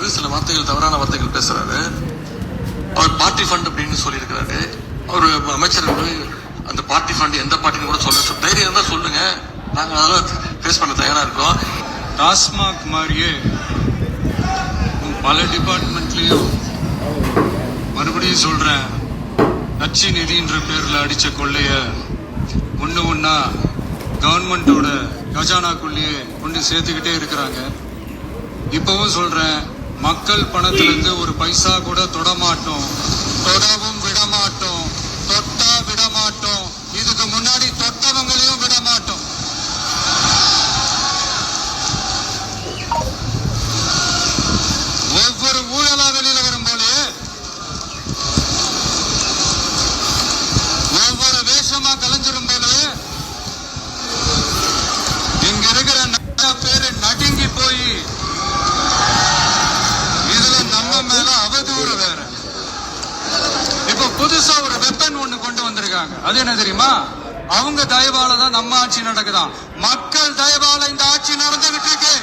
பேசுறாரு, சில வார்த்தைகள் தவறான வார்த்தைகள் பேசுறாரு. அவர் பார்ட்டி ஃபண்ட் அப்படின்னு சொல்லியிருக்கிறாரு. அவர் அமைச்சர் அந்த பார்ட்டி ஃபண்ட் எந்த பார்ட்டின்னு கூட சொல்ல தைரியம் தான் சொல்லுங்க, நாங்க அதெல்லாம் ஃபேஸ் பண்ண தயாரா இருக்கோம். டாஸ்மாக் மாதிரியே பல டிபார்ட்மெண்ட்லயும் மறுபடியும் சொல்றேன், கட்சி நிதின்ற பேர்ல அடிச்ச கொள்ளைய ஒன்னா கவர்மெண்டோட கஜானாக்குள்ளேயே கொண்டு சேர்த்துக்கிட்டே இருக்கிறாங்க. இப்பவும் சொல்றேன், மக்கள் பணத்திலிருந்து ஒரு பைசா கூட தொடமாட்டோம், தொடவும் விடமாட்டோம், தொட்டா விடமாட்டோம், இதுக்கு முன்னாடி தொட்டவங்களையும் விடமாட்டோம். ஒவ்வொரு ஊழலா வெளியில வரும் போலே, ஒவ்வொரு வேஷமா கலைஞ்சிரும் போலே, இங்க இருக்கிற நிறைய பேரு நடுங்கி போய் இதுல நம்ம மேல அவதூறு வேற. இப்ப புதுசா ஒரு வெப்பன் ஒண்ணு கொண்டு வந்திருக்காங்க. அது என்ன தெரியுமா? அவங்க தயவால தான் நம்ம ஆட்சி நடக்குதான். மக்கள் தயவால இந்த ஆட்சி நடந்துகிட்டு இருக்கு.